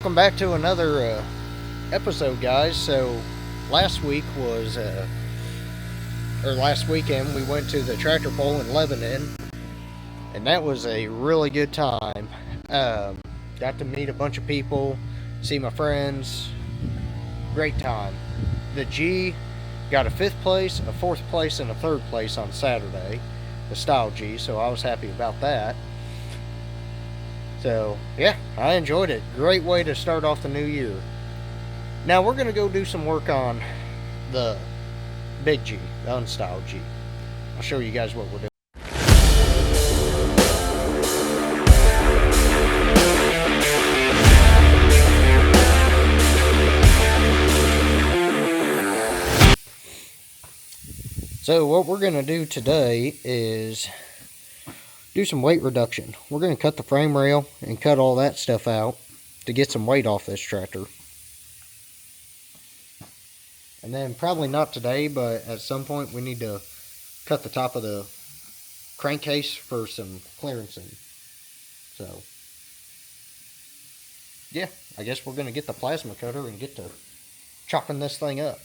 welcome back to another episode, guys. So, last week was, or last weekend, we went to the tractor pull in Lebanon, and that was a really good time. Got to meet a bunch of people, see my friends. Great time. The G got a 5th place, a 4th place, and a 3rd place on Saturday, the Style G, so I was happy about that. So, yeah, I enjoyed it. Great way to start off the new year. Now, we're going to go do some work on the Big G, the Unstyle G. I'll show you guys what we're doing. So, what we're going to do today is do some weight reduction. We're going to cut the frame rail and cut all that stuff out to get some weight off this tractor. And then probably not today, but at some point we need to cut the top of the crankcase for some clearancing. So, yeah, I guess we're going to get the plasma cutter and get to chopping this thing up.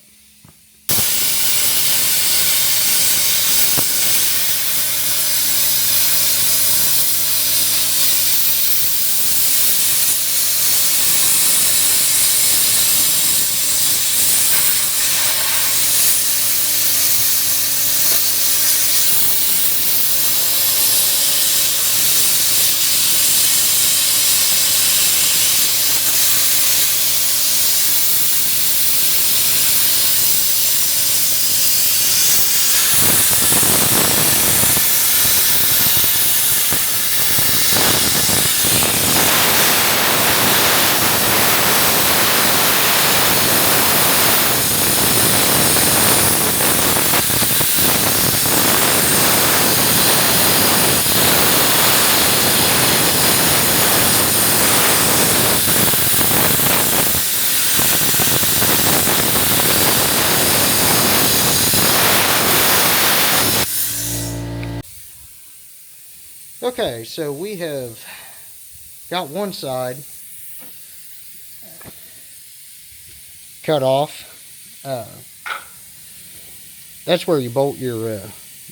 Okay, so we have got one side cut off. That's where you bolt your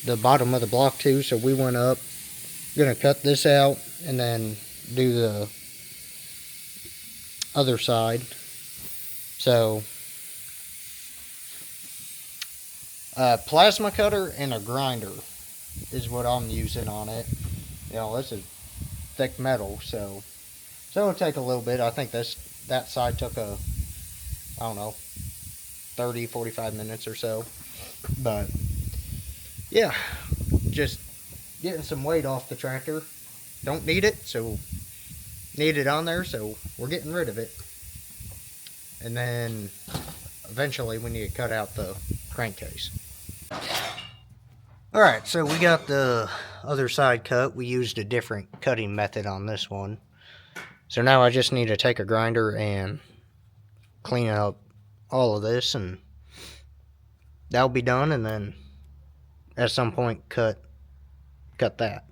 the bottom of the block to. So we went up, gonna cut this out, and then do the other side. So plasma cutter and a grinder is what I'm using on it. You know, this is thick metal, so it'll take a little bit. I think that side took I don't know, 30, 45 minutes or so. But, yeah, just getting some weight off the tractor. Don't need it, so need it on there, so we're getting rid of it. And then, eventually, we need to cut out the crankcase. Alright, so we got the other side cut. We used a different cutting method on this one. So now I just need to take a grinder and clean up all of this, and that'll be done, and then at some point cut that.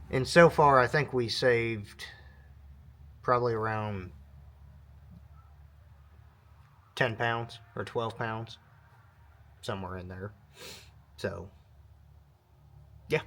And so far I think we saved probably around 10 pounds or 12 pounds, somewhere in there. So, yeah.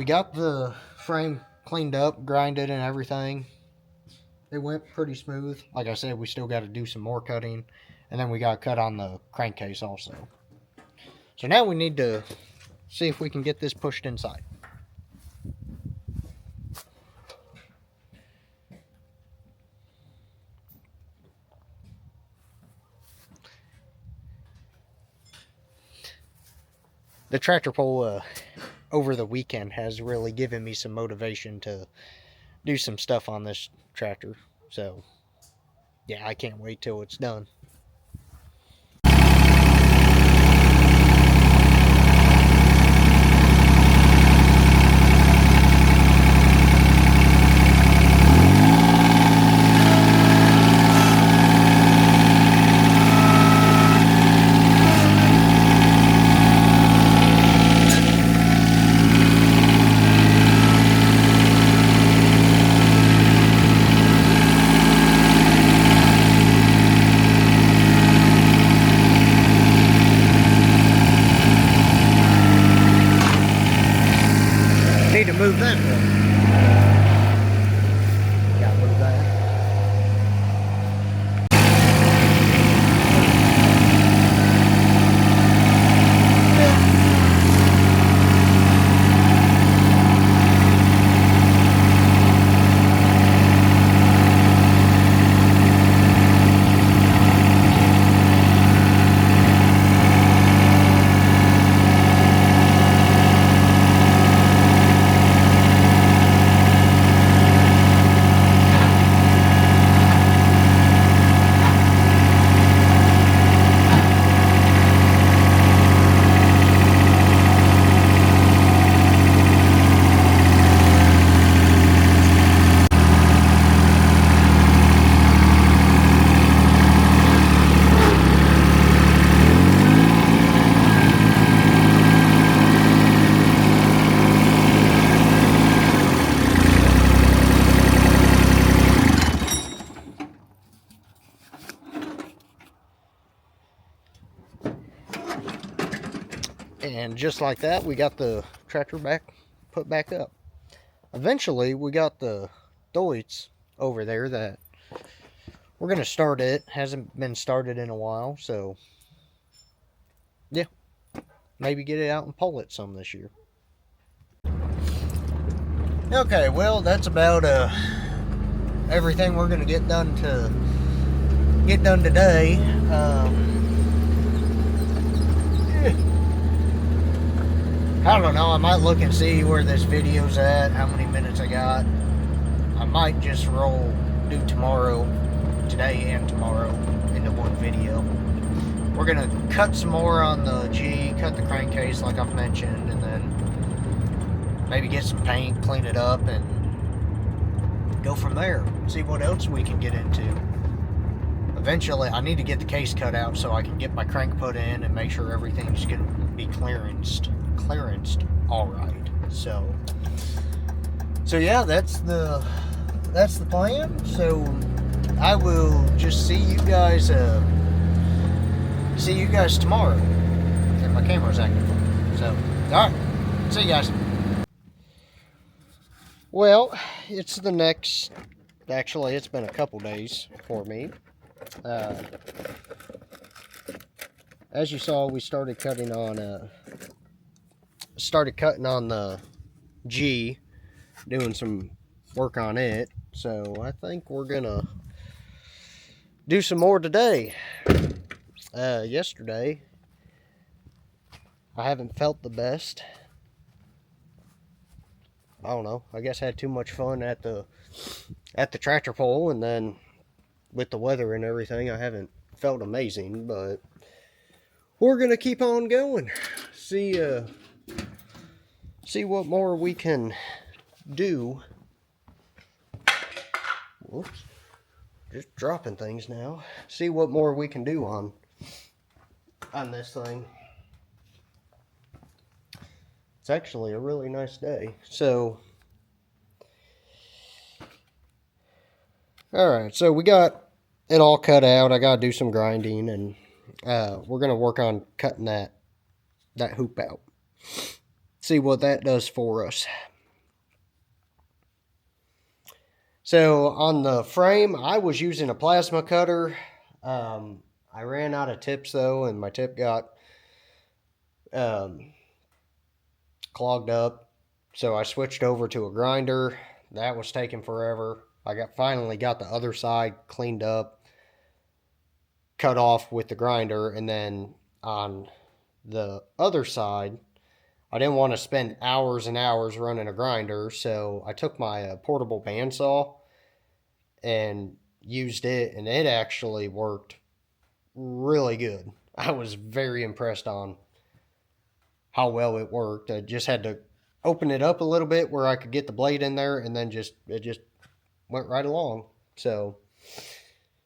got the frame cleaned up, grinded and everything. It went pretty smooth. Like I said, we still got to do some more cutting. And then we got to cut on the crankcase also. So now we need to see if we can get this pushed inside. The tractor pull over the weekend has really given me some motivation to do some stuff on this tractor. So, yeah, I can't wait till it's done. Need to move that one. Gotta move that. And just like that, we got the tractor put back up. Eventually, we got the Deutz over there that we're going to start it. Hasn't been started in a while, so yeah, maybe get it out and pull it some this year. Okay, well, that's about everything we're going to get done today. I don't know, I might look and see where this video's at, how many minutes I got. I might just do today and tomorrow, into one video. We're gonna cut some more on the G, cut the crankcase like I've mentioned, and then maybe get some paint, clean it up, and go from there. See what else we can get into. Eventually, I need to get the case cut out so I can get my crank put in and make sure everything's gonna be clearanced all right. So yeah, that's the plan. So I will just see you guys tomorrow. And my camera's acting funny. So all right, see you guys. Well, it's it's been a couple days for me. As you saw, we started cutting on the G, doing some work on it. So I think we're gonna do some more today. Yesterday, I haven't felt the best. I don't know. I guess I had too much fun at the tractor pull, and then with the weather and everything, I haven't felt amazing. But we're gonna keep on going. See what more we can do. Whoops. Just dropping things now. See what more we can do on this thing. It's actually a really nice day. So, alright, so we got it all cut out. I gotta do some grinding, and we're gonna work on cutting that hoop out. See what that does for us. So on the frame, I was using a plasma cutter. I ran out of tips though, and my tip got um, clogged up. So I switched over to a grinder. That was taking forever. Finally got the other side cleaned up, cut off with the grinder, and then on the other side, I didn't want to spend hours and hours running a grinder, so I took my portable bandsaw and used it, and it actually worked really good. I was very impressed on how well it worked. I just had to open it up a little bit where I could get the blade in there, and then it just went right along. So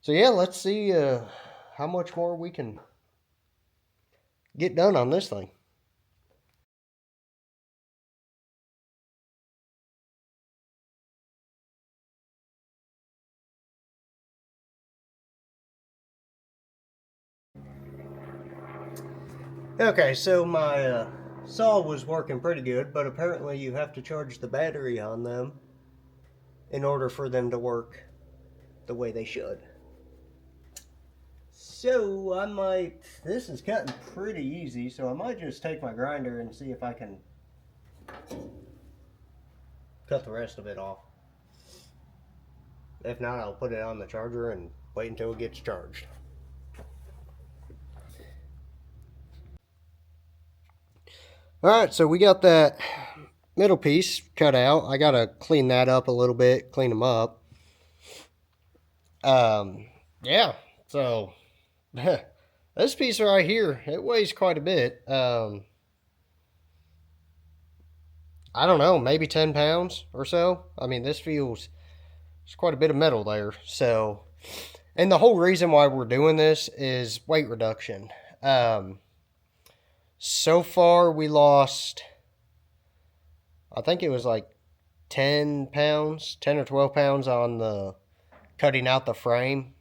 yeah, let's see how much more we can get done on this thing. Okay, so my saw was working pretty good, but apparently you have to charge the battery on them in order for them to work the way they should. So this is cutting pretty easy, so I might just take my grinder and see if I can cut the rest of it off. If not, I'll put it on the charger and wait until it gets charged. Alright, so we got that middle piece cut out. I gotta clean that up a little bit, clean them up. Yeah, so this piece right here, it weighs quite a bit. I don't know, maybe 10 pounds or so. I mean, there's quite a bit of metal there. So, and the whole reason why we're doing this is weight reduction. So far we lost, I think it was like 10 pounds, 10 or 12 pounds on the cutting out the frame,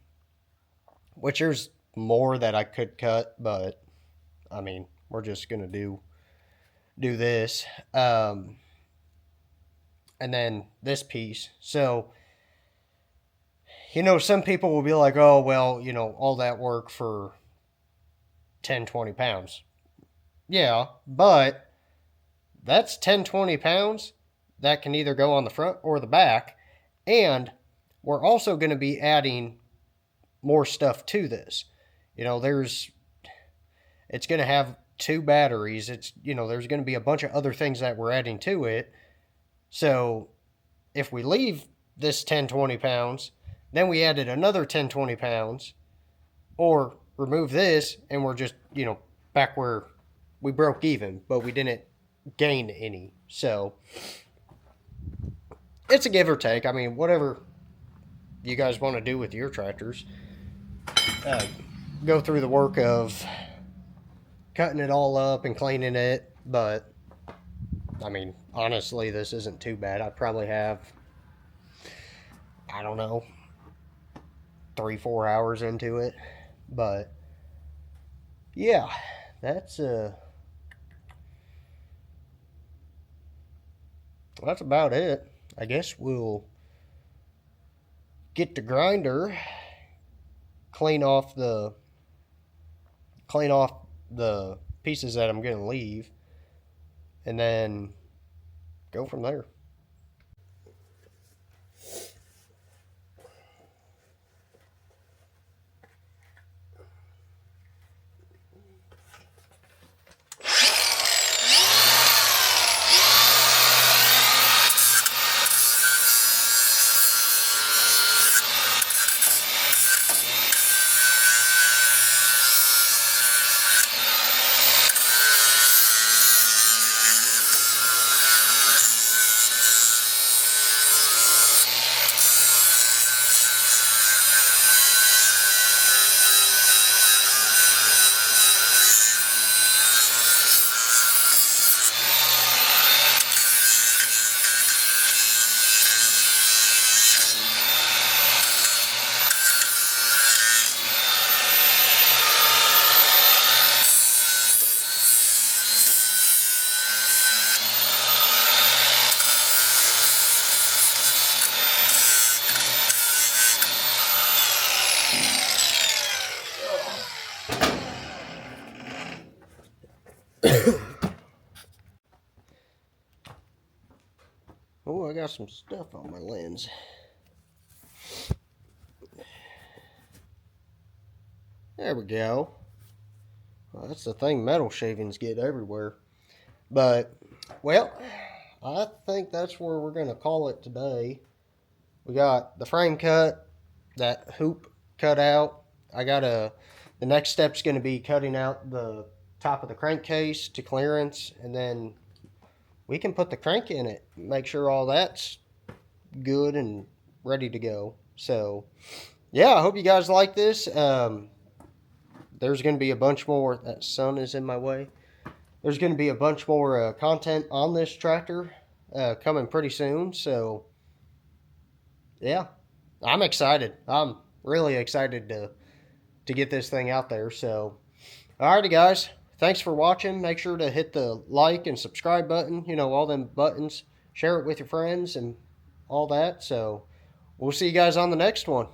which there's more that I could cut, but I mean, we're just going to do this. And then this piece. So, some people will be like, oh, well, all that work for 10, 20 pounds. Yeah, but that's 10, 20 pounds that can either go on the front or the back. And we're also going to be adding more stuff to this. It's going to have 2 batteries. There's going to be a bunch of other things that we're adding to it. So if we leave this 10, 20 pounds, then we added another 10, 20 pounds, or remove this and we're just, back where we broke even, but we didn't gain any. So it's a give or take. I mean, whatever you guys want to do with your tractors, go through the work of cutting it all up and cleaning it. But I mean, honestly, this isn't too bad. I probably have, I don't know, 3-4 hours into it. But yeah, that's about it. I guess we'll get the grinder, clean off the pieces that I'm going to leave, and then go from there. I got some stuff on my lens. There we go. Well, that's the thing metal shavings get everywhere. But, well, I think that's where we're going to call it today. We got the frame cut, that hoop cut out. The next step's going to be cutting out the top of the crankcase to clearance, and then we can put the crank in it, make sure all that's good and ready to go. So, yeah, I hope you guys like this. There's going to be a bunch more. That sun is in my way. There's going to be a bunch more content on this tractor coming pretty soon. So, yeah, I'm excited. I'm really excited to get this thing out there. So, alrighty, guys. Thanks for watching. Make sure to hit the like and subscribe button. You know, all them buttons. Share it with your friends and all that. So, we'll see you guys on the next one.